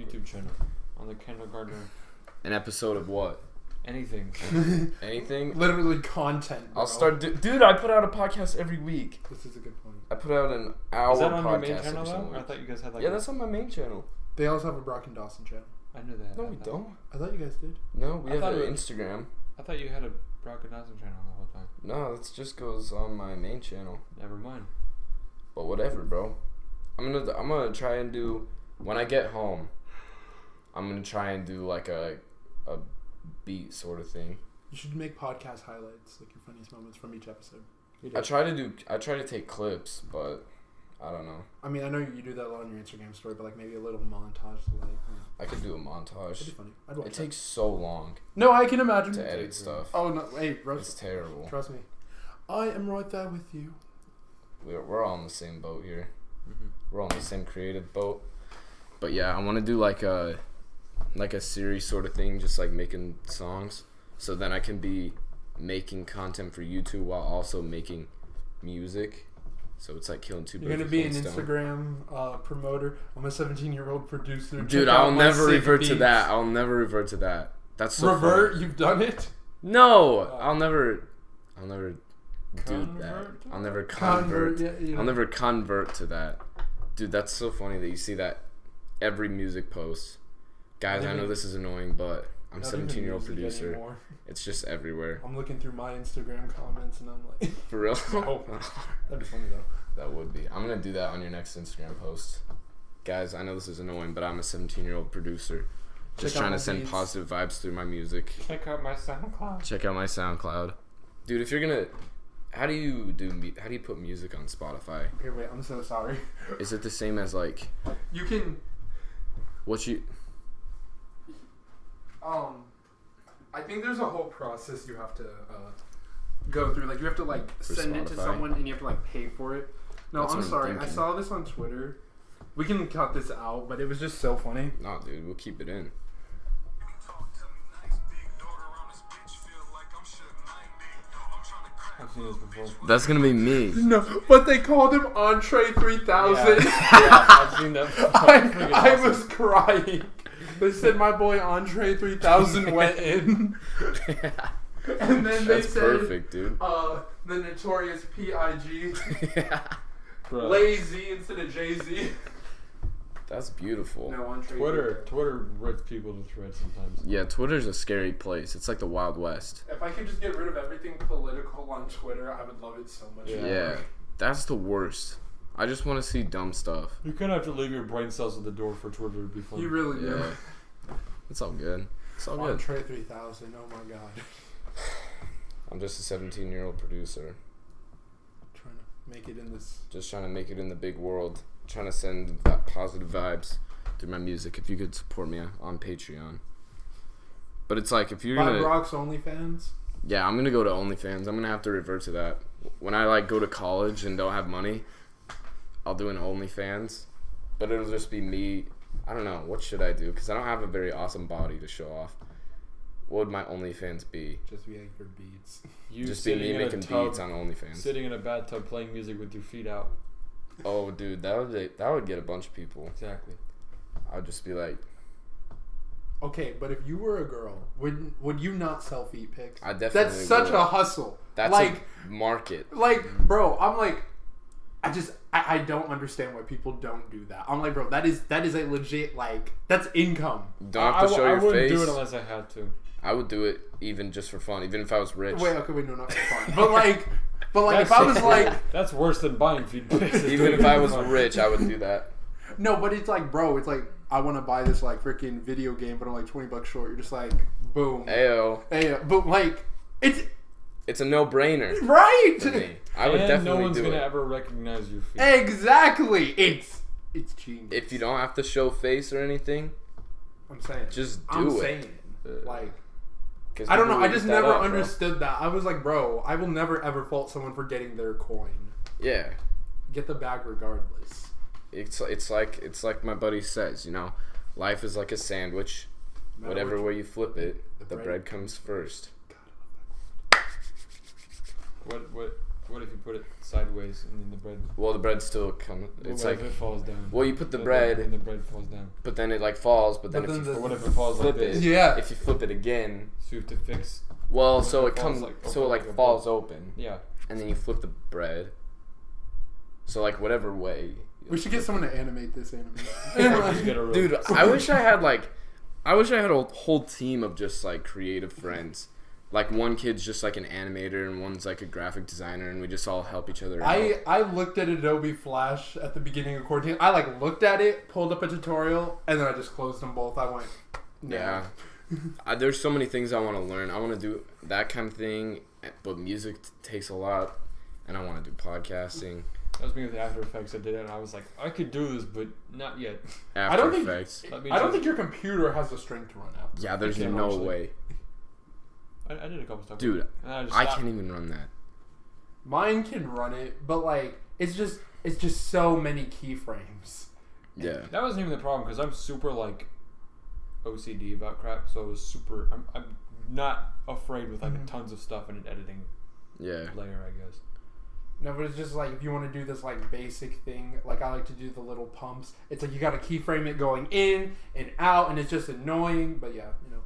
YouTube channel on the kindergartner. An episode of what? Anything. Anything? Literally content, bro. I'll start... Dude, I put out a podcast every week. This is a good point. I put out an hour podcast. Is that on your main channel, though? Or I thought you guys had, like... Yeah, that's on my main channel. They also have a Brock and Dawson channel. I knew that. No, we don't. I thought you guys did. No, we have an it- Instagram. I thought you had a Brock and Dawson channel the whole time. No, that just goes on my main channel. Never mind. But whatever, bro. I'm gonna try and do... When I get home, I'm gonna try and do, like, a beat sort of thing. You should make podcast highlights, like your funniest moments from each episode. I try to take clips, but I don't know. I mean, I know you do that a lot on your Instagram story, but like maybe a little montage, like. I could do a montage. That'd be funny. I'd watch It takes so long No, I can imagine. to edit stuff. Oh no! Hey, It's terrible. Trust me, I am right there with you. We're all in the same boat here. Mm-hmm. We're all in the same creative boat. But yeah, I want to do like a series sort of thing, just like making songs. So then I can be making content for YouTube while also making music. So it's like killing two birds You're gonna with be one an stone. Instagram promoter. I'm a 17-year-old producer. Dude, Check out I'll my never sick revert to beats. that. I'll never revert to that. That's so Revert? funny. You've done it? No, I'll never do that. Convert? I'll never convert. Yeah, you know. I'll never convert to that. Dude, that's so funny that you see that every music post. Guys, I know this is annoying, but I'm a Not even 17-year-old music producer. anymore. It's just everywhere. I'm looking through my Instagram comments and I'm like, For real? no. That'd be funny though. That would be. I'm going to do that on your next Instagram post. Guys, I know this is annoying, but I'm a 17-year-old produder. Just Check out trying my to send beats. positive vibes through my music. Check out my SoundCloud. Check out my SoundCloud. Dude, if you're going to... How do you put music on Spotify? Okay, wait, I'm so sorry. Is it the same as like... You can, What you... I think there's a whole process you have to go through. Like, you have to, like, For send it to Spotify? someone and you have to, like, pay for it. No, That's I'm what I'm sorry. I thinking. saw this on Twitter. We can cut this out, but it was just so funny. No, dude, we'll keep it in. I've seen this before. That's gonna be me. No, but they called him Entree 3000. Yeah, I've seen that before. Freaking I awesome. was crying. They said my boy Entree 3000 went in. And then they That's said, perfect, dude. the notorious P.I.G. Yeah. Bro. Lazy instead of Jay-Z. That's beautiful. No, Entree. Twitter rips people to threads sometimes. Yeah, Twitter's a scary place. It's like the Wild West. If I could just get rid of everything political on Twitter, I would love it so much. Yeah. Yeah, that's the worst. I just want to see dumb stuff. You kind of have to leave your brain cells at the door for Twitter to be fun. You really do. Yeah. It's all good. It's all good. Entree 3000. Oh my god. I'm just a 17-year-old producer. Trying to make it in this. Just trying to make it in the big world. Trying to send that positive vibes through my music. If you could support me on Patreon. But it's like, if you're By going to... Brock's OnlyFans. Yeah, I'm going to go to OnlyFans. I'm going to have to revert to that. When I, like, go to college and don't have money, I'll do an OnlyFans. But it'll just be me. I don't know. What should I do? Because I don't have a very awesome body to show off. What would my OnlyFans be? Just be like your beats. You Just be me sitting in a making tub, beats on OnlyFans. sitting in a bathtub playing music with your feet out. Oh, dude, that would get a bunch of people. Exactly. I would just be like, Okay, but if you were a girl, would you not sell feet pics? I definitely That's such would. a hustle. That's like, a market. like, bro, I'm like, I don't understand why people don't do that. I'm like, bro, that is a legit, like, that's income. You don't have to show I your wouldn't face. do it unless I had to. I would do it even just for fun, even if I was rich. Wait, okay, wait, no, not for fun. But like if I was like, That's worse than buying feed pics. Even if I was rich, I would do that. no, but it's like, bro, it's like, I want to buy this like freaking video game, but I'm like $20 short. You're just like, boom. Ayo. Hey, but like, It's a no-brainer right. for me. I would and definitely no one's do gonna it. ever recognize your feet. Exactly. It's genius. If you don't have to show face or anything, I'm saying. just do I'm it. saying. Like, 'Cause I don't know. people I eat just that never up, bro. understood that. I was like, bro, I will never ever fault someone for getting their coin. Yeah. Get the bag regardless. It's like my buddy says, you know, life is like a sandwich. No, Whatever which- way you flip it, the the bread- bread comes first. What What if you put it sideways and then the bread? Well, the bread still comes. It's What like if it falls down? well, you put the And bread, and the bread falls down. but then it like falls. But then But if then you Or what if it falls flip like this? it, Yeah. if you flip it again, So you have to fix. well, What so if it it falls, comes, like, so it open like like a falls open, Yeah. and then you flip the bread. So like whatever way. We should get someone to animate this animation. Just get a real- Dude, I wish I had a whole team of just like creative friends. Like one kid's just like an animator and one's like a graphic designer, and we just all help each other out. I looked at Adobe Flash at the beginning of quarantine. I like looked at it, pulled up a tutorial, and then I just closed them both. I went, no. Yeah. There's so many things I want to learn. I want to do that kind of thing, but music takes a lot, and I want to do podcasting. That was me with After Effects. I did it, and I was like, I could do this, but not yet. After I don't think- Effects. That means I don't it's- think your computer has the strength to run After. Yeah, there's You can't no actually. way. I did a couple stuff. Dude, And I just I stopped. can't even run that. Mine can run it, but like it's just so many keyframes. Yeah. That wasn't even the problem because I'm super like OCD about crap. So it was super. I'm not afraid with like tons of stuff in an editing Yeah. layer, I guess. No, but it's just like if you want to do this like basic thing, like I like to do the little pumps. It's like you got to keyframe it going in and out, and it's just annoying. But yeah, you know,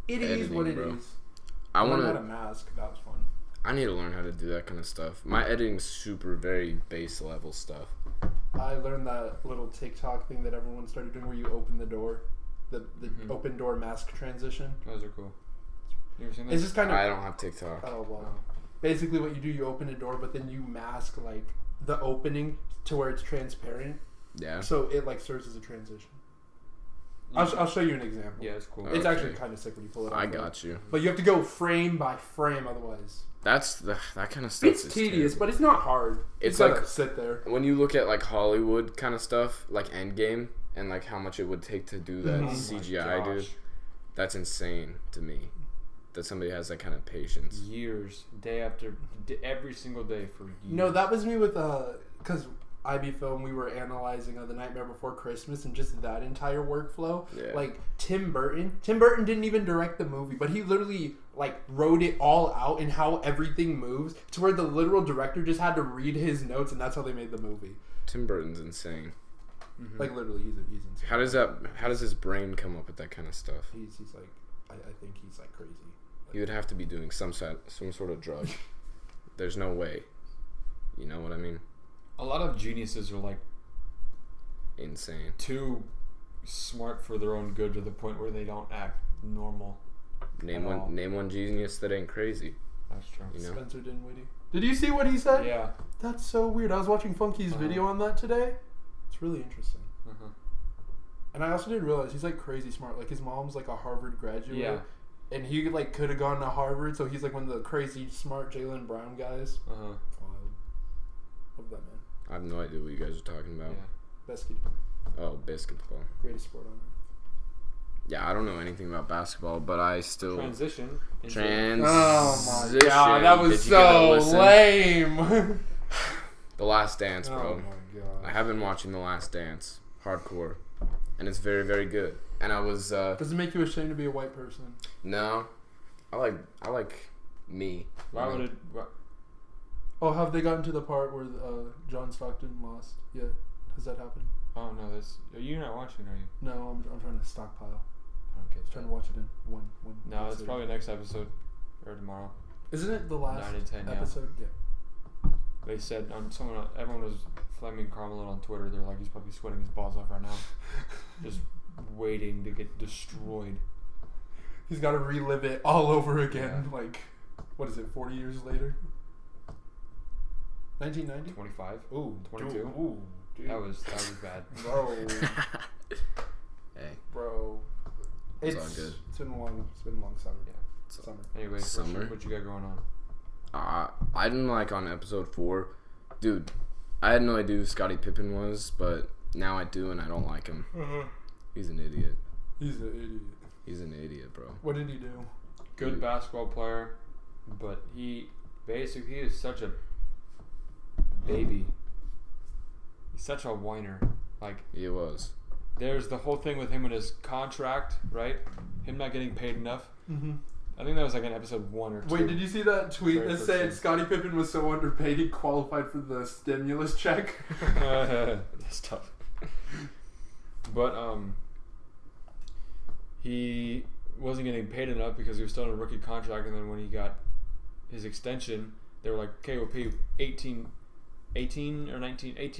it is Editing, what it bro. is. I learned want how to to. mask. That was fun. I need to learn how to do that kind of stuff. My editing's super very base level stuff. I learned that little TikTok thing that everyone started doing where you open the door, the open door mask transition. Those are cool. You ever seen It's this? just kind of I don't have TikTok. oh well. Basically, what you do, you open a door, but then you mask like the opening to where it's transparent, Yeah. so it like serves as a transition. I'll show you an example. Yeah, it's cool. Okay. It's actually kind of sick when you pull it off. I got you. But you have to go frame by frame, otherwise That kind of stuff. it's is tedious. terrible. But it's not hard. It's You gotta like- sit there. When you look at like Hollywood kind of stuff, like Endgame, and like how much it would take to do that Oh my CGI, dude, Gosh. that's insane to me. That somebody has that kind of patience. Years, day after, every single day for years. No, that was me with because IB Film, we were analyzing The Nightmare Before Christmas and just that entire workflow. Yeah. Like Tim Burton didn't even direct the movie, but he literally like wrote it all out and how everything moves to where the literal director just had to read his notes, and that's how they made the movie. Tim Burton's insane. Mhm. Like literally, he's insane. How does his brain come up with that kind of stuff? He's like, I think he's like crazy. He would have to be doing some sort of drug. There's no way. You know what I mean? A lot of geniuses are like Insane. too smart for their own good to the point where they don't act normal. Name At all. one genius that ain't crazy. That's true. You know? Spencer Dinwiddie. Did you see what he said? Yeah. That's so weird. I was watching Funky's video on that today. It's really interesting. Uh-huh. And I also didn't realize he's like crazy smart. Like his mom's like a Harvard graduate. Yeah. And he like could have gone to Harvard, so he's like one of the crazy smart Jaylen Brown guys. Uh-huh. Wild. Love that man. I have no idea what you guys are talking about. Yeah. Best kid. Oh, basketball. Greatest sport on earth. Yeah, I don't know anything about basketball, but I still Transition. into- transition. Oh my god, that was Did you give it a so listen? lame. The Last Dance, Oh bro. my I god. have been watching The Last Dance, hardcore, and it's very, very good. And I was Does it make you ashamed to be a white person? no, I like me. Why would it? Oh, have they gotten to the part where John Stockton lost yet? Has that happened? Oh no, that's you're not watching, are you? No, I'm trying to stockpile. I don't get I'm trying to watch it in one. No, it's episode. probably next episode or tomorrow. Isn't it the last 9 and 10, yeah. episode? Yeah. They said everyone was flaming Carmelo on Twitter. They're like, he's probably sweating his balls off right now, just waiting to get destroyed. He's got to relive it all over again. Yeah. Like, what is it? 40 years later. 1990. 25. Ooh, 22. Ooh, dude. That was bad. Bro, Hey, bro. It's all good. It's been a long summer. Yeah. Summer. Anyway, Summer. what you got going on? I didn't like on episode 4, dude. I had no idea who Scottie Pippen was, but now I do, and I don't like him. He's an idiot. He's an idiot. He's an idiot, bro. What did he do? Good basketball player, but he is such a baby. He's such a whiner. Like, He was. there's the whole thing with him and his contract, right? Him not getting paid enough. Mm-hmm. I think that was like in episode 1 or 2. Wait, did you see that tweet Very that first said thing. Scottie Pippen was so underpaid he qualified for the stimulus check? That's tough. But he wasn't getting paid enough because he was still in a rookie contract, and then when he got his extension, they were like, okay, we'll pay you $18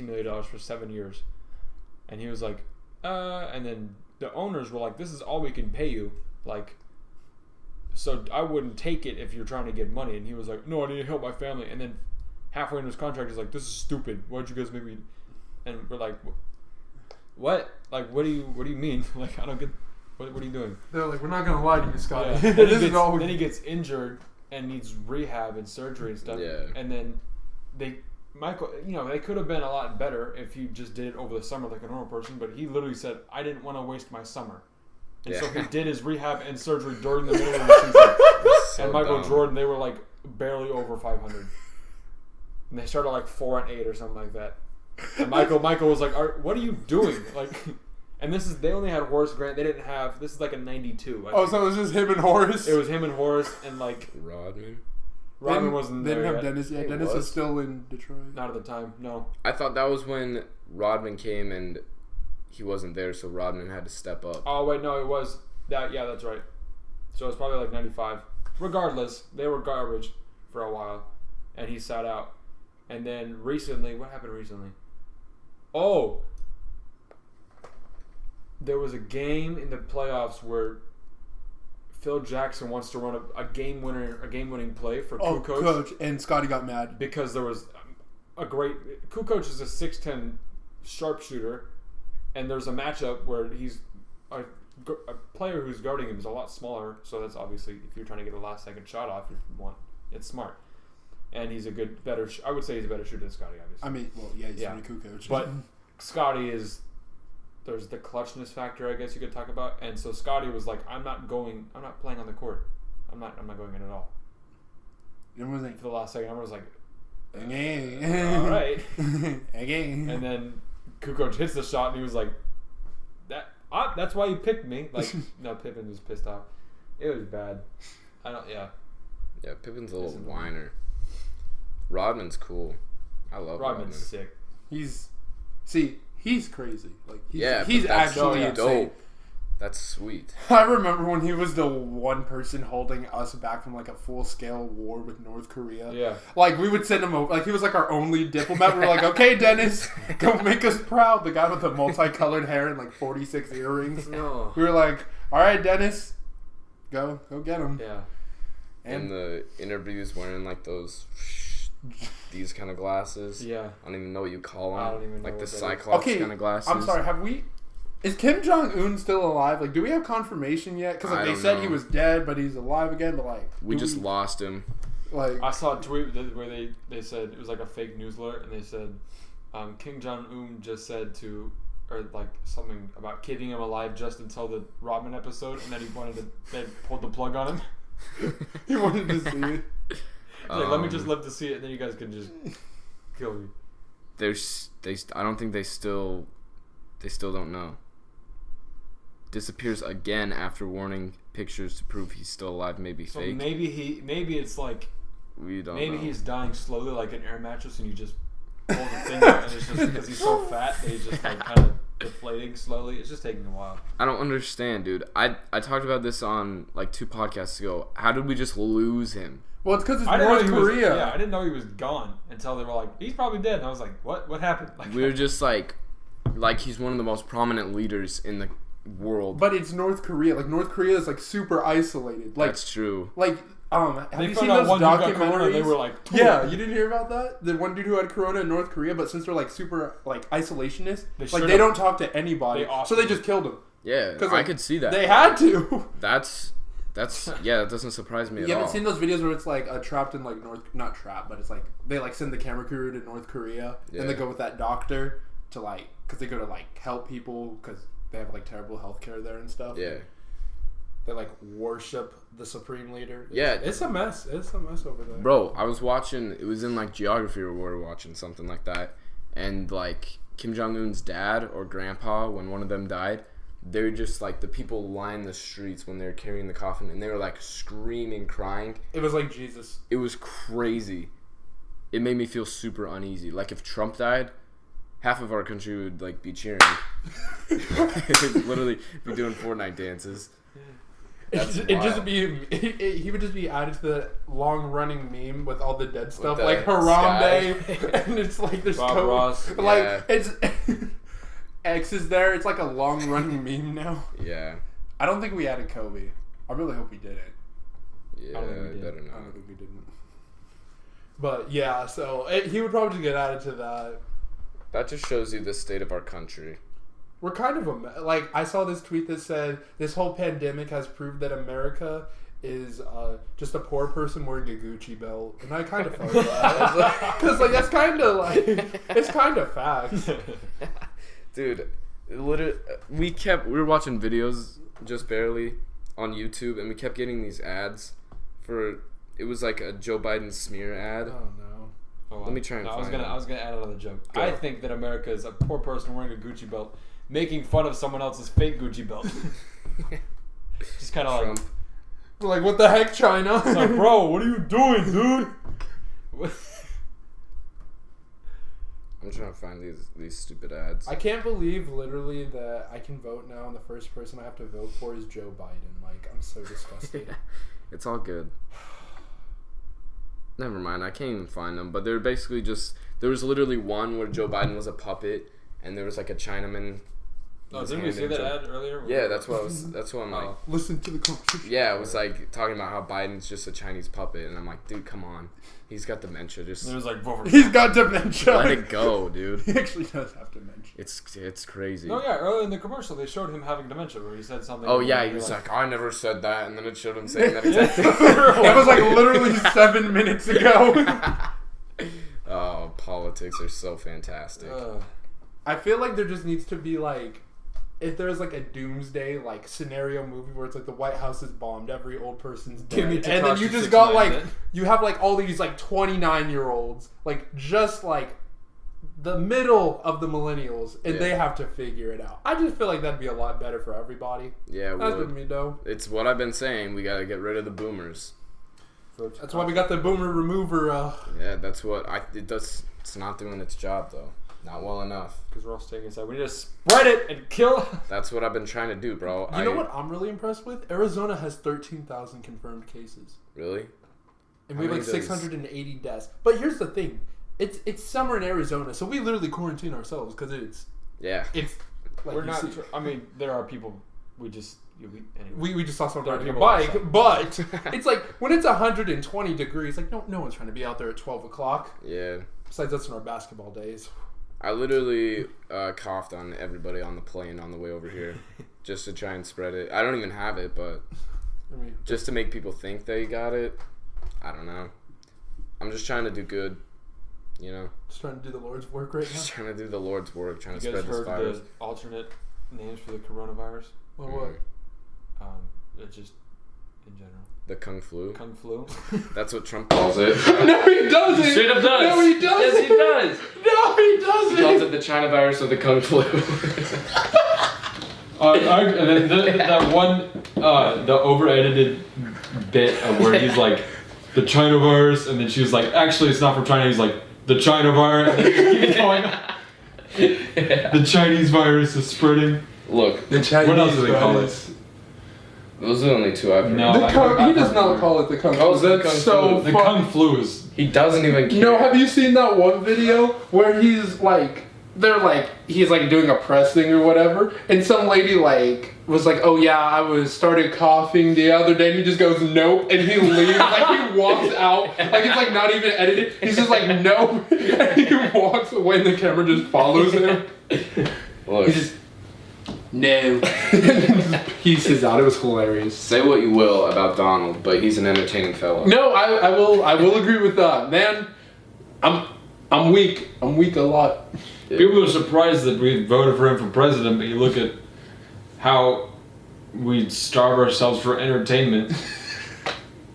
million for 7 years. And he was like, and then the owners were like, this is all we can pay you. Like, so I wouldn't take it if you're trying to get money. And he was like, no, I need to help my family. And then halfway into his contract, he's like, this is stupid. Why'd you guys make me? And we're like, what? Like, what do you mean? Like, I don't get. What are you doing? They're like, we're not gonna lie to you, Scotty. Yeah. Then he gets injured and needs rehab and surgery and stuff. Yeah. And then they could have been a lot better if he just did it over the summer like a normal person. But he literally said, I didn't want to waste my summer. And so he did his rehab and surgery during the middle of the season. So and Michael dumb. Jordan, they were like barely over 500. And they started like 4-8 or something like that. And Michael was like, what are you doing? Like, and they only had Horace Grant. They didn't have, this is like a 92. Oh, so it was just him and Horace? It was him and Horace and like Rodman. wasn't They there didn't have yet. Dennis yet. He Dennis was. was still in Detroit. Not at the time, no. I thought that was when Rodman came and he wasn't there, so Rodman had to step up. Oh, wait, no, it was that. Yeah, that's right. So it's probably like 95. Regardless, they were garbage for a while, and he sat out. And then recently, what happened recently? Oh, there was a game in the playoffs where Phil Jackson wants to run a game-winning play for Kukoc. Coach, and Scotty got mad. Because there was Kukoc is a 6'10" sharpshooter, and there's a matchup where he's a player who's guarding him is a lot smaller, so that's obviously, if you're trying to get a last-second shot off, it's smart. And he's I would say he's a better shooter than Scotty, obviously. I mean, well, yeah, he's a Kukoc. But Scotty there's the clutchness factor, I guess you could talk about. And so Scotty was like, I'm not playing on the court. I'm not going in at all. Everyone was like, For the last second, I was like, okay. all right. Okay. And then Kukoc hits the shot, and he was like, that's why you picked me. Like, no, Pippen was pissed off. It was bad. Yeah, Pippen's a little whiner. Rodman's cool. I love Rodman. Rodman's sick. He's crazy. Like, But he's that's actually insane. dope. That's sweet. I remember when he was the one person holding us back from like a full-scale war with North Korea. Yeah. Like, we would send him over. Like, he was like our only diplomat. We were like, okay, Dennis, go make us proud. The guy with the multicolored hair and like 46 earrings. No. We were like, all right, Dennis, go get him. Yeah. In the interviews, wearing like these kind of glasses. Yeah. I don't even know what you call them. I don't even know like what the that is. Cyclops kind of glasses. I'm sorry. Is Kim Jong-un still alive? Like, do we have confirmation yet? Because like, I they don't said know. he was dead, but he's alive again. But like, We just lost him. like. I saw a tweet where they said it was like a fake news alert, and they said Kim Jong-un just said or like something about keeping him alive just until the Rodman episode, and then they pulled the plug on him. He wanted to see it. He's like, let me just live to see it, and then you guys can just kill me. I don't think they still don't know. Disappears again after warning pictures to prove he's still alive. Maybe So fake. maybe it's like We don't maybe know. he's dying slowly like an air mattress, and you just pull the thing out, and it's just because he's so fat that he's just like kind of deflating slowly. It's just taking a while. I don't understand, dude. I talked about this on like 2 podcasts ago. How did we just lose him? Well, it's because it's I didn't know North he was- Korea. Yeah, I didn't know he was gone until they were like, he's probably dead. And I was like, what? What happened? Like, We were just like he's one of the most prominent leaders in the world. But it's North Korea. Like, North Korea is like super isolated. Like, That's true. like have they you found seen out those one dude got corona, documentaries? and they were like, Yeah, you didn't hear about that? The one dude who had corona in North Korea, but since they're like super like isolationist, They like straight they up- don't talk to anybody, they so they just killed him. Yeah, 'Cause, I like, could see that. They had to. That's yeah. That doesn't surprise me at You all. haven't seen those videos where it's like trapped in like not trapped, but it's like they like send the camera crew to North Korea and they Yeah. go with that doctor to like because they go to like help people because they have like terrible healthcare there and stuff. Yeah. They like worship the supreme leader. Yeah. It's a mess. It's a mess over there. Bro, I was watching. It was in like geography, or we were watching something like that, and like Kim Jong Un's dad or grandpa, when one of them died, they're just like the people lined the streets when they're carrying the coffin, and they were like screaming, crying. It was like Jesus. It was crazy. It made me feel super uneasy. Like if Trump died, half of our country would like be cheering. Literally be doing Fortnite dances. He would just be added to the long running meme with all the dead stuff, the like Harambe, and it's like there's Bob Ross. like Yeah. it's X is there. It's like a long running meme now. Yeah. I don't think we added Kobe. I really hope we didn't. Yeah, I don't think we did. better I not. don't think we didn't. But yeah, so he would probably get added to that. That just shows you the state of our country. We're kind of like I saw this tweet that said this whole pandemic has proved that America is just a poor person wearing a Gucci belt, and I kind of felt that because like that's kind of like it's kind of facts. Dude, literally, we were watching videos just barely on YouTube, and we kept getting these ads for. It was like a Joe Biden smear ad. Oh no! Let me try and I was find gonna add another joke. Go. I think that America is a poor person wearing a Gucci belt, making fun of someone else's fake Gucci belt. Just kind of Trump. Like what the heck, China? It's like, bro, what are you doing, dude? I'm trying to find these stupid ads. I can't believe literally that I can vote now, and the first person I have to vote for is Joe Biden. Like I'm so disgusted. It's all good. Never mind, I can't even find them. But they're basically just there was literally one where Joe Biden was a puppet, and there was like a Chinaman. Oh, didn't we see that ad earlier? Yeah, that's what I'm like. Listen to the conversation. Yeah, it was like talking about how Biden's just a Chinese puppet, and I'm like, dude, come on, he's got dementia. Just It was like, vote for He's got dementia. let it go, dude. He actually does have dementia. It's crazy. No, yeah, earlier in the commercial they showed him having dementia where he said something. Oh yeah, and he you're was like, I never said that, and then it showed him saying that exact thing. That was like literally 7 minutes ago. Oh, politics are so fantastic. I feel like there just needs to be like, if there's like a doomsday like scenario movie where it's like the White House is bombed, every old person's dead, Give me and then Tekashi you just 6ix9ine got like then. you have like all these like 29-year-olds like just like the middle of the millennials, and Yeah. they have to figure it out. I just feel like that'd be a lot better for everybody. Yeah, it That's would. with me though. It's what I've been saying. We gotta get rid of the boomers. That's why we got the boomer remover. Yeah, that's what it does. It's not doing its job though. Not well enough. Because we're all staying inside. We need to spread it and kill. That's what I've been trying to do, bro. You know what I'm really impressed with? Arizona has 13,000 confirmed cases. Really? And we have How like many does- 680 deaths. But here's the thing. It's summer in Arizona, so we literally quarantine ourselves because it's Yeah. like We're you not. see- I mean, there are people. We just. Anyway. we just saw someone There are riding a people bike, but it's like when it's 120 degrees, like no one's trying to be out there at 12 o'clock. Yeah. Besides, that's in our basketball days. I literally coughed on everybody on the plane on the way over here, just to try and spread it. I don't even have it, but I mean, just to make people think they got it. I don't know. I'm just trying to do good, you know. just trying to do the Lord's work right now. Just trying to do the Lord's work, trying You to guys spread this heard virus. the alternate names for the coronavirus? Well, what? It's just in general. The Kung Flu. Kung flu. That's what Trump calls it. No, he doesn't. Straight up does. No, he doesn't. Yes, he does. No, he doesn't. He calls it the China virus or the Kung Flu. And then that one, the over-edited bit of where he's like, the China virus, and then she was like, actually, it's not from China. He's like, the China virus. And then he keeps going. The Chinese virus is spreading. Look, The Chinese What else do they call virus. those are the only two I've heard. No. He does not call it the Kung Flu. Oh, the That's Kung so Flu. The funny. Kung flu is. He doesn't even care. No, have you seen that one video where he's like, he's like doing a press thing or whatever, and some lady like was like, oh yeah, I started coughing the other day, and he just goes nope, and he leaves, like he walks out, like it's like not even edited. He's just like nope, and he walks away, and the camera just follows him. Look, He just no, and then just pieces out. It was hilarious. say what you will about Donald, but he's an entertaining fellow. No, I will agree with that, man. I'm weak. I'm weak a lot. People are surprised that we voted for him for president, but you look at how we starve ourselves for entertainment.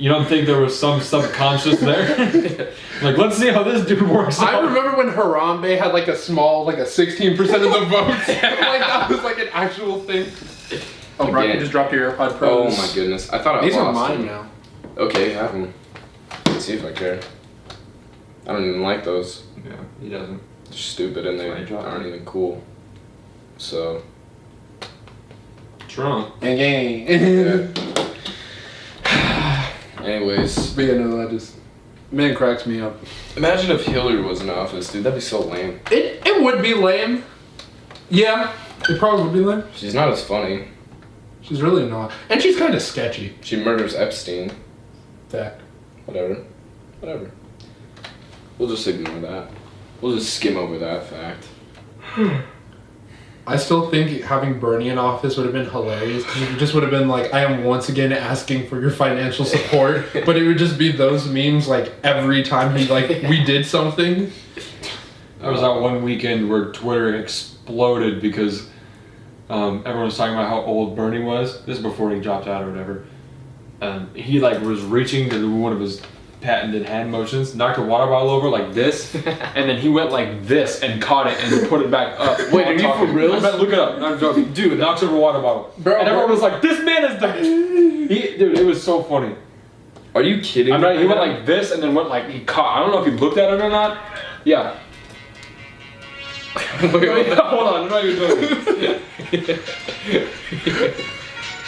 You don't think there was some subconscious there? Like, let's see how this dude works I out. remember when Harambe had like a small, like a 16% of the votes. Like that was like an actual thing. Oh, Brock, you just dropped your AirPod Pros. Oh my goodness. I thought I These lost are mine them. now. Okay, have them. Let's see if I care. I don't even like those. Yeah, he doesn't. They're stupid and they aren't even cool. So. Trump. Gang. Yeah. Anyways. But yeah, no, that just, man, cracks me up. Imagine if Hillary was in office, dude. That'd be so lame. It would be lame. Yeah, it probably would be lame. She's not as funny. She's really not. And she's kind of sketchy. She murders Epstein. Fact. Whatever. We'll just ignore that. We'll just skim over that fact. I still think having Bernie in office would have been hilarious because it just would have been like, I am once again asking for your financial support, but it would just be those memes like every time we did something. There was that one weekend where Twitter exploded because everyone was talking about how old Bernie was. This is before he dropped out or whatever. He was reaching to do one of his patented hand motions, knocked a water bottle over like this, and then he went like this and caught it and put it back up. Wait, are you for real? Look it up. I'm joking. Dude, knocks over a water bottle. Bro, and everyone was like, this man is the... Dude, it was so funny. Are you kidding I'm me? not, he went like this and then went like, he caught... I don't know if he looked at it or not. Yeah. Wait, hold on. I'm not even joking.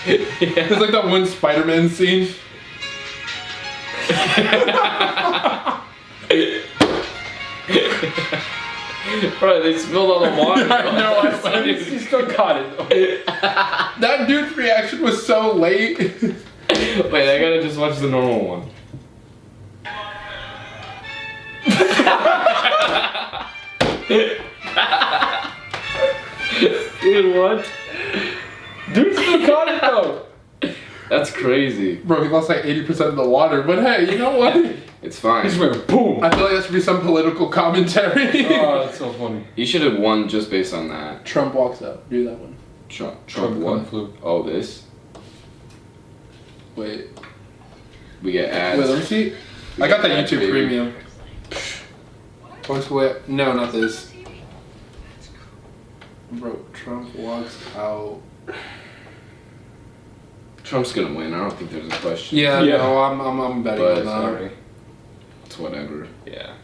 It's like that one Spider-Man scene. Bro, they spilled all the water. I know, He still caught it though. That dude's reaction was so late. Wait, I gotta just watch the normal one. Dude, what? Dude still caught it though. That's crazy. Bro, he lost like 80% of the water, but hey, you know what? It's fine. He just went boom. I feel like that should be some political commentary. Oh, that's so funny. You should have won just based on that. Trump walks out. Do that one. Trump what? Flu. Oh, this? Wait. We get ads. Wait, let me see. We I got that get ads, YouTube baby. Premium. Post what? No, not this. Bro, Trump walks out. Trump's gonna win. I don't think there's a question. Yeah, Yeah. no, I'm betting But on that. sorry. It's whatever. Yeah.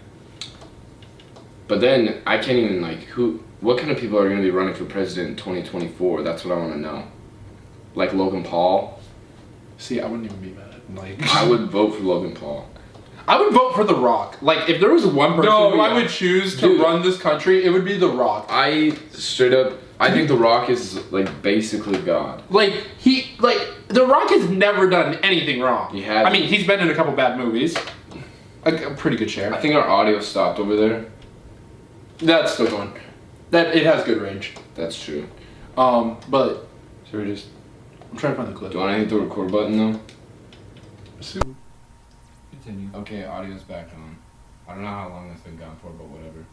But then I can't even what kind of people are gonna be running for president in 2024? That's what I want to know. Like Logan Paul. See, I wouldn't even be mad. Like, I would vote for Logan Paul. I would vote for The Rock. Like, if there was one person who I would choose to Dude. run this country, it would be The Rock. I straight up. I think The Rock is basically God. The Rock has never done anything wrong. He has. I mean, he's been in a couple bad movies. A pretty good share. I think our audio stopped over there. That's still going. It has good range. That's true. But So we just... I'm trying to find the clip. Do you want to hit the record button though? Continue. Okay, audio's back on. I don't know how long that's been gone for, but whatever.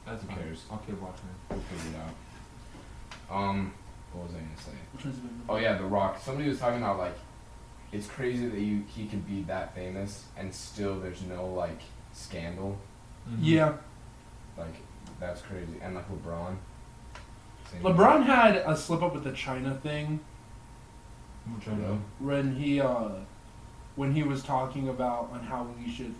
That's Who cares? I'll keep watching it. We'll figure it out. What was I gonna say? Oh yeah, The Rock. Somebody was talking about it's crazy that he could be that famous and still there's no scandal. Mm-hmm. Yeah. That's crazy. And LeBron. Same LeBron had a slip up with the China thing Which I know. when he was talking about on how we should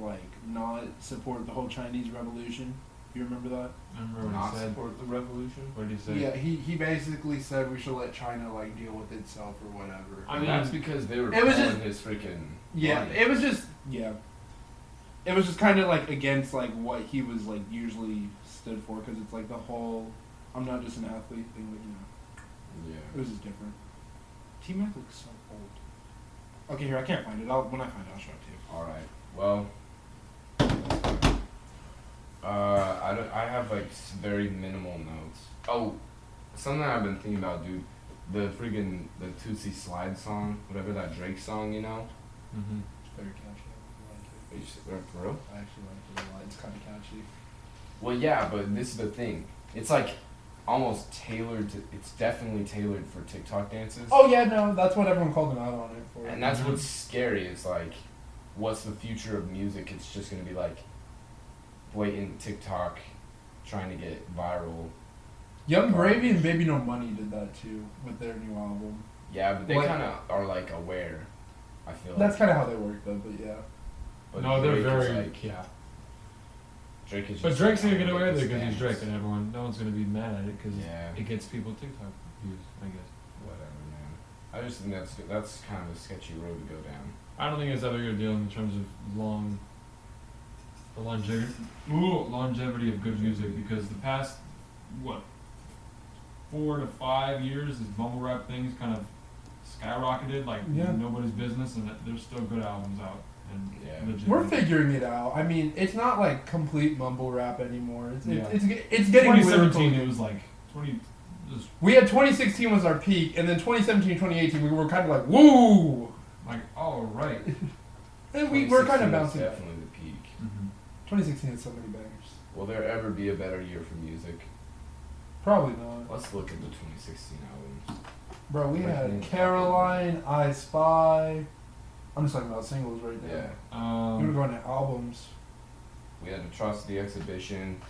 not support the whole Chinese revolution. You remember that? I remember what Not he said. support the revolution. What did he say? Yeah, he basically said we should let China deal with itself or whatever. I mean, That's because they were it was pulling his freaking. Yeah, money. it was just kind of against what he was usually stood for because it's the whole I'm not just an athlete thing, Yeah. it was just different. T-Mac looks so old. Okay, here I can't find it. When I find it, I'll show it to you. All right. Well. I have very minimal notes. Oh, something I've been thinking about, dude. The Tootsie Slide song, whatever that Drake song, you know. Mm-hmm. It's very catchy. I like it. Are you for real? I actually like it a lot. It's kind of catchy. Well, yeah, but this is the thing. It's almost tailored to. It's definitely tailored for TikTok dances. Oh yeah, no, that's what everyone called him out on it for. And that's what's scary is like, what's the future of music? It's just gonna be like blatant TikTok trying to get viral. Young Gravy and Baby No Money did that too with their new album. Yeah, but they Like- kind of are like aware. I feel That's like. kind of how they work though, but yeah. But No, they're Drake is very like, yeah. Drake is. But just Drake's like, gonna get I'm away with it gonna because he's get Drake, fans. and everyone, no one's gonna be mad at it because Yeah. it gets people TikTok views. I guess. Whatever, man. I just think that's kind of a sketchy road to go down. I don't think it's that big of a deal in terms of longevity of good music because the past 4 to 5 years, this mumble rap thing's kind of skyrocketed like Yeah. nobody's business, and there's still good albums out. And Yeah. legit. We're figuring it out. I mean, it's not like complete mumble rap anymore. It's Yeah. it's getting 2017. lyrical. It was like 20. Just We had 2016 was our peak, and then 2017, 2018, we were kind of like, woo! like all right. And we were kind 2016 of is bouncing back. definitely the peak. 2016 had so many bangers. Will there ever be a better year for music? Probably not. Let's look at the 2016 albums. Bro, we had Recommend- Caroline, I Spy. I'm just talking about singles right now. Yeah. We were going to albums. We had Atrocity Exhibition,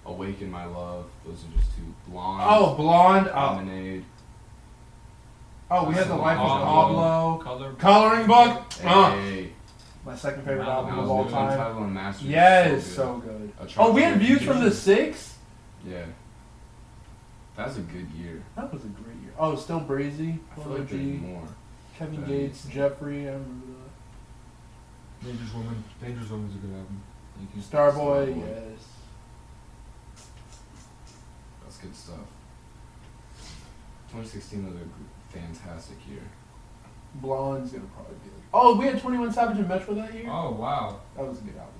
Awaken My Love. Those are just two. Blonde. Oh, Blonde. Oh, Lemonade. we had The Life of Pablo. Pablo. Coloring Book. Hey. My second favorite Wow, album That of was all good. time. Untitled Unmastered. Yes, So so good. good. Oh, we had Atrocity Views from the Exhibition. Six. Yeah. That was a good year. That was a great year. Oh, Still Brazy. I feel like there's more. Kevin Yeah. Gates, Jeffrey. I remember Dangerous Woman. Dangerous Woman's a good album. Thank you. that. Starboy. Starboy. Yes. That's good stuff. 2016 was a fantastic year. Blonde's gonna probably be. Oh, we had 21 Savage and Metro that year. Oh wow. That was a good album.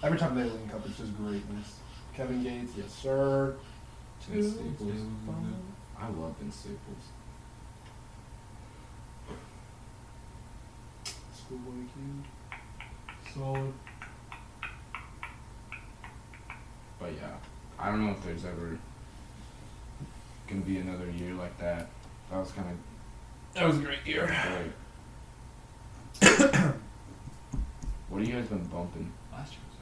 Every time they link up, it's just greatness. Kevin Gates, yes sir. Vince Two. Staples. Staples. I love Vince Staples. Schoolboy Q. Solid. But yeah, I don't know if there's ever gonna be another year like that. That was kind of That was a great year. great. What have you guys been bumping Last year was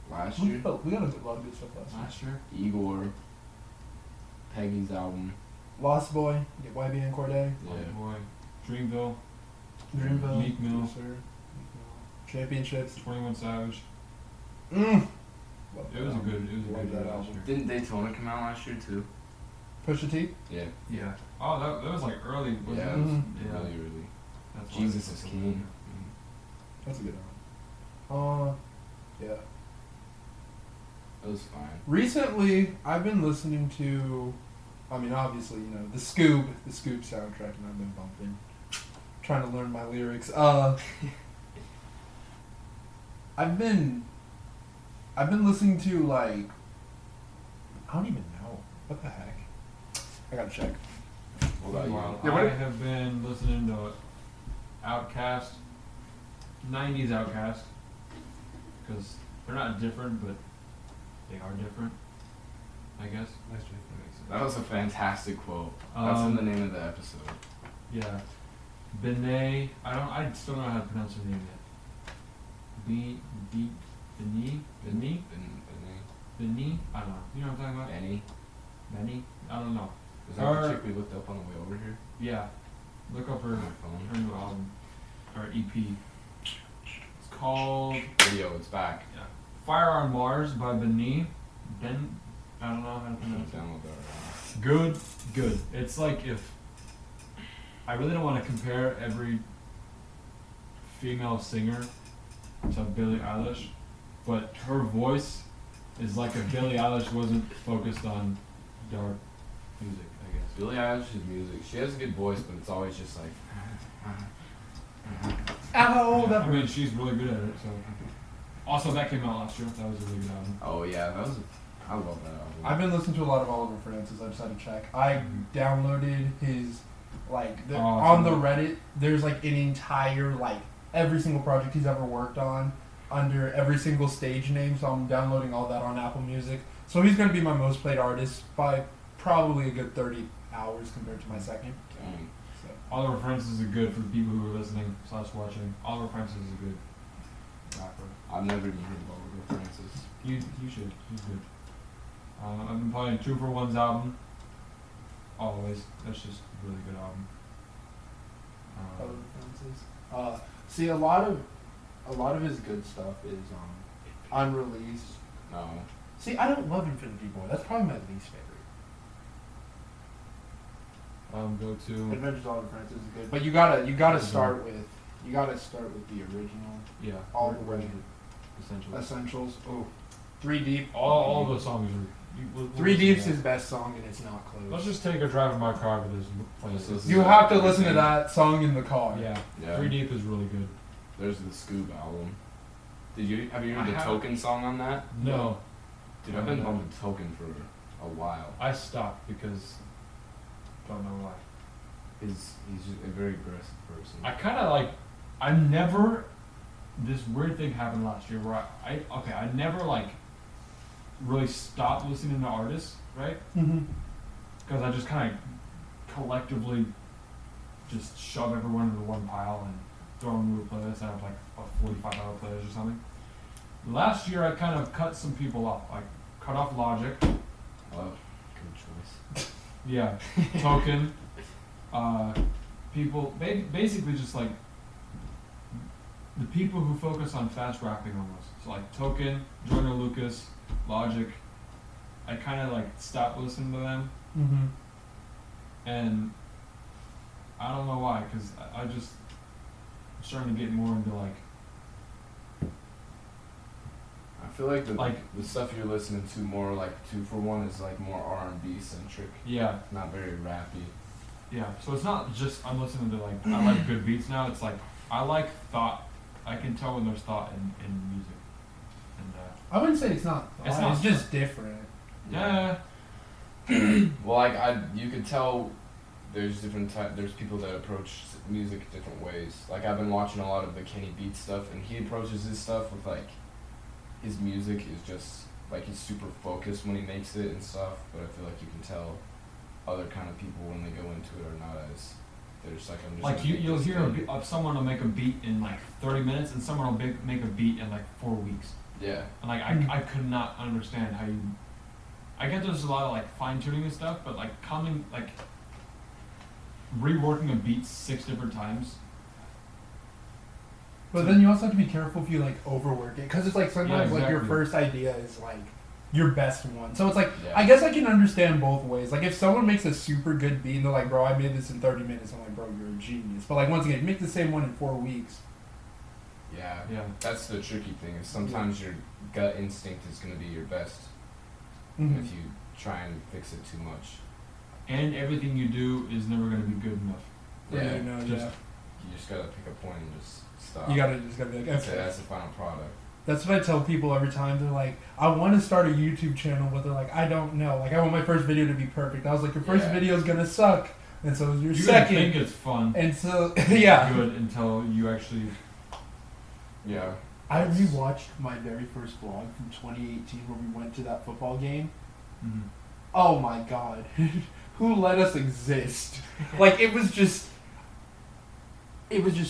actually. last We year? got a lot of good stuff last year. Last year. Igor, Peggy's album. Lost Boy, get YBN Corday, Yeah. Oh boy. Dreamville. Dreamville, Meek Mill. yes, sir. Championships. 21 Savage. Love It was a good. It was a Love good that year last album. year. Didn't Daytona come out last year too? Pusha T. Yeah. Yeah. Oh, that was like early. Wasn't Yeah. it? Mhm. Yeah. Really, really. That's why Jesus it's is so King. good. That's a good album. Yeah. It was fine. Recently, I've been listening to, I mean, obviously, the Scoob soundtrack, and I've been bumping, trying to learn my lyrics. I've been listening to like, I don't even know what the heck. I gotta check. What about you? Meanwhile, Yeah, what- I have been listening to Outkast, 90s Outkast, because they're not different, but they are different, I guess. That makes sense. That was a fantastic quote. That's in the name of the episode. Yeah. Benet, I still don't know how to pronounce her name yet. Benet? Benet? I don't know. You know what I'm talking about? Benny. Benny? I don't know. Is that the chick we looked up on the way over here? Yeah. Look up her On my phone. her new album. Or EP. It's called Video, it's back. Fire on Mars by Benet. I don't know how to I'm gonna pronounce it. download that Good. It's like if I really don't want to compare every female singer to Billie Eilish, but her voice is like if Billie Eilish wasn't focused on dark music, I guess. Billie Eilish's music, she has a good voice, but it's always just like. Ow, that I mean, she's really good at it. So, also that came out last year. That was a really good album. Oh yeah, I love that album. I've been listening to a lot of Oliver Francis. I just had to check. I downloaded his, on the Reddit, there's like an entire, every single project he's ever worked on. under every single stage name, so I'm downloading all that on Apple Music. So he's gonna be my most played artist by probably a good 30 hours compared to my second. Dang. So. Oliver Francis is good for the people who are listening / watching. Oliver Francis is a good rapper. I've never even heard of Oliver Francis. You should. He's good. I've been playing 2 for 1's album. Always. That's just a really good album. See, a lot of his good stuff is unreleased. No. See, I don't love Infinity Boy. That's probably my least favorite. Go to Adventures of Oliver Francis is good, but you gotta start with the original. yeah. All the way. Essentials. Oh, 3 Deep. All the songs are. 3 Deep's his best song, and it's not close. Let's just take a drive in my car with this playlist. You have to listen to that song in the car. Yeah. Yeah. 3 Deep is really good. There's the Scoob album. Have you heard I the have. Token song on that? No. Dude, I've been bumping Token for a while. I stopped because don't know why. He's just a very aggressive person. I kind of like. I never. This weird thing happened last year where I never like really stopped listening to artists, right? Mm-hmm. Because I just kind of collectively just shove everyone into one pile and throw them into a playlist. I have like a 45-hour playlist or something. Last year I kind of cut some people off. I cut off Logic. Oh, good choice. Yeah, Token. People, basically just like the people who focus on fast rapping almost. So like Token, Joyner Lucas, Logic. I kind of like stopped listening to them, Mm-hmm. and I don't know why, because I just I'm starting to get more into like I feel like the stuff you're listening to more like 2 for 1 is like more R&B centric, yeah. not very rappy. Yeah, so it's not just I'm listening to like I like good beats now. It's like I like thought. I can tell when there's thought in music, and I wouldn't say it's not. It's just different. yeah. Well, like you could tell there's there's people that approach music different ways. Like I've been watching a lot of the Kenny Beats stuff, and he approaches his stuff with like his music is just like he's super focused when he makes it and stuff. But I feel like you can tell other kind of people when they go into it are not as they're just like I'm just Like you'll hear someone will make a beat in like 30 minutes, and someone will make a beat in like 4 weeks. yeah. And like I could not understand how you. I get there's a lot of like fine tuning and stuff, but like reworking a beat 6 different times. But then you also have to be careful if you like overwork it, because it's like sometimes Yeah, like your exactly. first idea is like your best one. So it's like Yeah. I guess I can understand both ways. Like if someone makes a super good beat and they're like, bro, I made this in 30 minutes. I'm like, bro, you're a genius. But like once again, you make the same one in 4 weeks. Yeah. Yeah. That's the tricky thing is sometimes your gut instinct is going to be your best Mm-hmm. if you try and fix it too much. And everything you do is never going to be good enough. Yeah. You know, just- yeah. You just got to pick a point and just stop. You just gotta be like, Say okay. that's the final product. That's what I tell people every time. They're like, I want to start a YouTube channel, but they're like, I don't know. Like, I want my first video to be perfect. I was like, your first Yeah. video is gonna suck, and so is your You second. think it's fun. And so, yeah. Good until you actually. Yeah. I rewatched my very first vlog from 2018 where we went to that football game. Mhm. Oh my god. Who let us exist? Like, it was just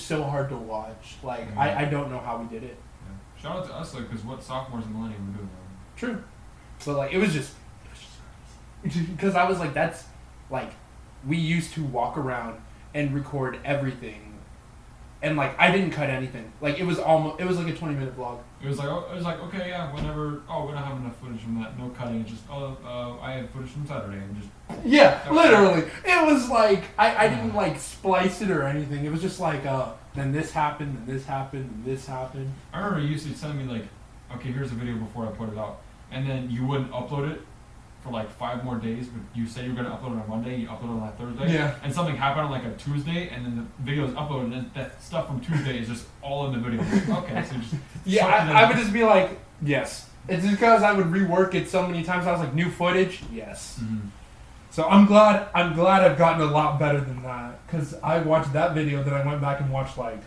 so hard to watch. Like, I don't know how we did it. Yeah. Shout out to us, like, because what sophomores and millennium were doing. True. But, like, it was just crazy. Because I was like, that's, like, we used to walk around and record everything. And, like, I didn't cut anything. Like, it was like a 20-minute vlog. It was like okay, yeah, whenever. Oh, we don't have enough footage from that. No cutting. It's just I have footage from Saturday and just. Yeah, literally. It was like, I didn't, like, splice it or anything. It was just like, then this happened, and this happened, and this happened. I remember you used to send me like, okay, here's a video before I put it out, and then you wouldn't upload it for like 5 more days, but you said you were gonna upload it on Monday, you upload it on that Thursday, Yeah. and something happened on like a Tuesday, and then the video is uploaded, and that stuff from Tuesday is just all in the video. Okay, so just Yeah, I would just be like, yes. It's because I would rework it so many times. I was like, new footage? Yes. Mm-hmm. So I'm glad I've gotten a lot better than that, because I watched that video, then I went back and watched like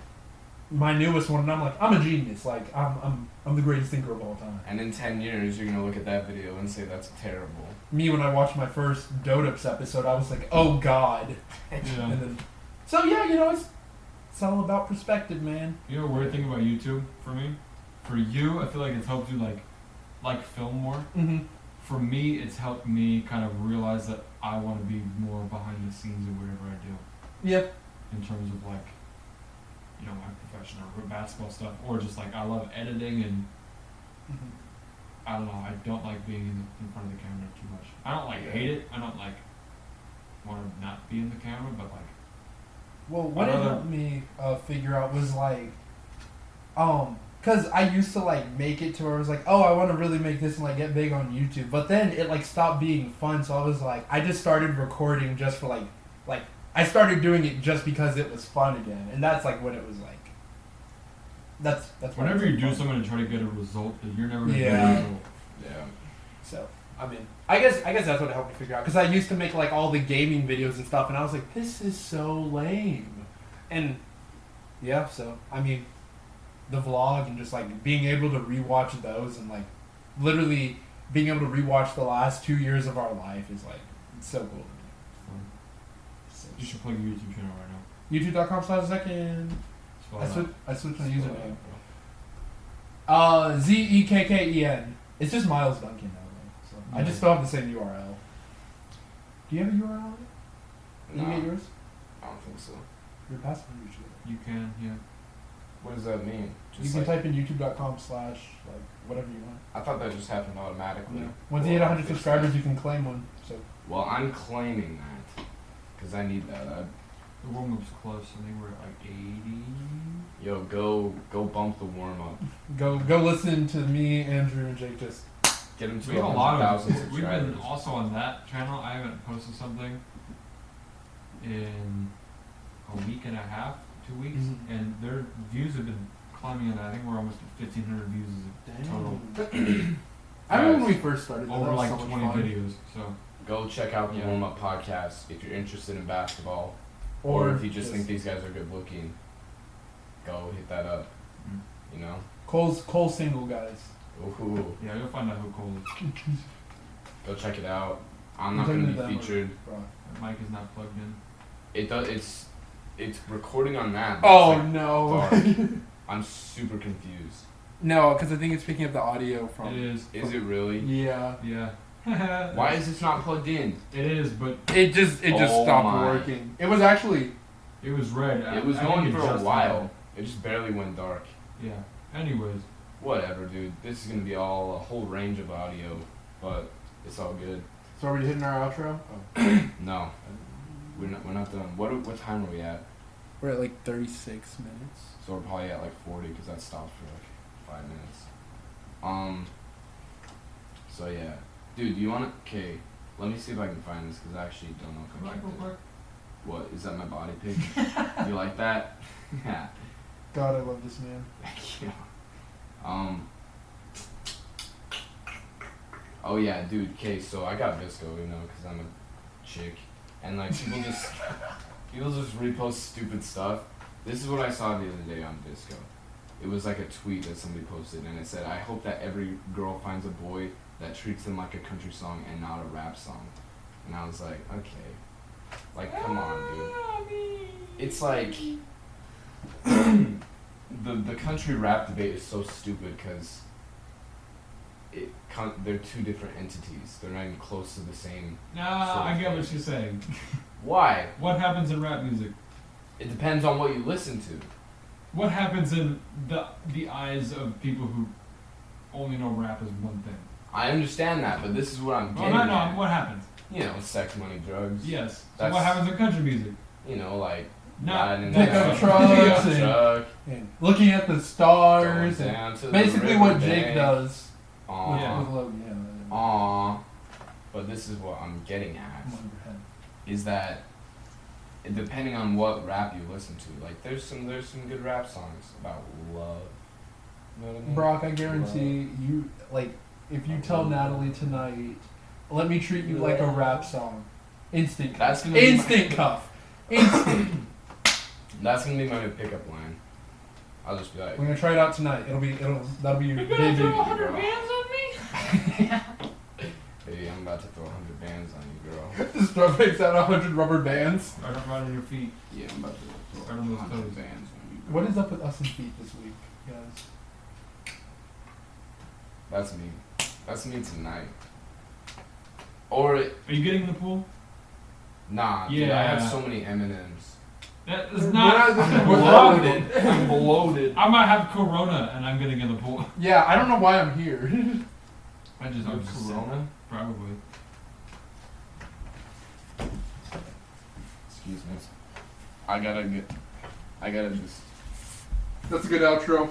my newest one, and I'm like, I'm a genius. Like, I'm the greatest thinker of all time. And in 10 years, you're gonna look at that video and say that's terrible. Me, when I watched my first Dodups episode, I was like, oh God. Yeah. And then, so yeah, you know, it's all about perspective, man. You know, a weird thing about YouTube for me, for you, I feel like it's helped you like film more. Mm-hmm. For me, it's helped me kind of realize that I want to be more behind the scenes of whatever I do. Yep. In terms of like, you know, my profession or basketball stuff, or just like I love editing and I don't know. I don't like being in front of the camera too much. I don't like hate it. I don't like want to not be in the camera, but like. Well, what it helped me figure out was like, cause I used to like make it to where I was like, oh, I want to really make this and like get big on YouTube, but then it like stopped being fun. So I was like, I just started recording just for like I started doing it just because it was fun again, and that's like when it was like. That's whenever you do something and try to get a result, that you're never gonna get a result. Yeah. So I mean, I guess that's what it helped me figure out. Because I used to make like all the gaming videos and stuff, and I was like, this is so lame. And yeah, so I mean, the vlog and just like being able to rewatch those and like literally being able to rewatch the last 2 years of our life is like it's so cool to me. So, You should plug your YouTube channel right now. YouTube.com/Zekken. Spell it I switched my username. Zekken. It's just Miles Duncan now, though. So I just still have the same URL. Do you have a URL? Can you get yours? I don't think so. Your password usually. You can, yeah. What does that mean? You can type in youtube.com/ like whatever you want. I thought that just happened automatically. Yeah. Once you hit 100 subscribers, you can claim one. So. Well, I'm claiming that because I need that. The warm up's close. I think we're at like 80. Yo, go bump the warm up. Go listen to me, Andrew, and Jake just. Get him to We have a lot 100,000 of. We've subscribers. been also on that channel. I haven't posted something in a week and a half, 2 weeks, and their views have been climbing. And I think we're almost at 1,500 views as a total. I remember when we first started. Over like 20 videos. So Go check out the Yeah. warm up podcast if you're interested in basketball, or if you just think these guys are good looking. Go hit that up. You know. Cole's single, guys. Ooh. yeah, you'll find out who Cole is. Go check it out. I'm not gonna be featured. That mic is not plugged in. It does. It's recording on that. but Oh it's like no. dark. I'm super confused. No, because I think it's picking up the audio from. It is. Is it really? Yeah. Yeah. Why is this not plugged in? It is, but It just Oh stopped my. working. It was actually. it was red. It was I think going it for a just while. happened. It just barely went dark. Yeah. Anyways. Whatever, dude. This is gonna be all a whole range of audio, but it's all good. So are we hitting our outro? Oh. No, we're not done. What time are we at? We're at like 36 minutes. So we're probably at like 40 because that stopped for like 5 minutes. So yeah, dude, you wanna? Okay, let me see if I can find this because I actually don't know if I kept it. What is that? My body pic? You like that? Yeah. God, I love this man. Thank you. Oh yeah, dude. Okay, so I got Visco, you know, because I'm a chick, and like people just repost stupid stuff. This is what I saw the other day on Visco. It was like a tweet that somebody posted, and it said, "I hope that every girl finds a boy that treats them like a country song and not a rap song." And I was like, okay, like come on, dude. It's like the country rap debate is so stupid because they're two different entities. They're not even close to the same. Nah, sort of I get thing. what you're saying. Why? What happens in rap music? It depends on what you listen to. What happens in the eyes of people who only know rap as one thing? I understand that, but this is what I'm Well, getting no, at. what happens? You know, sex, money, drugs. Yes. So That's- what happens in country music? You know, like Not riding in pickup the trucks and- truck, And looking at the stars. going And down to the basically what riverbank. Jake does. Aw, Yeah. With Logan. Yeah. aw. But this is what I'm getting at. Come on, your head. Is that depending on what rap you listen to, like there's some good rap songs about love. You know what I mean? Brock, I guarantee you, like, if you tell Natalie tonight, let me treat you like a rap song. Instant cuff. That's gonna be Instant cuff. Instant. That's gonna be my pickup line. I'll just be like, We're gonna try it out tonight. That'll be your You're gonna debut. throw 100 bands on me? hey, I'm about to throw 100 bands on you, girl. Star takes out 100 rubber bands. Right on your feet. Yeah, I'm about to throw Right on those 100 toes. bands on you. What is up with us and feet this week, guys? That's me. That's me tonight. Or, Are you getting in the pool? nah, dude, I Yeah. have so many M&Ms. That is not. I'm bloated. I'm bloated. I might have Corona and I'm getting in the pool. Yeah, I don't know why I'm here. I just You I'm have just Corona? probably. Excuse me. I gotta just... That's a good outro.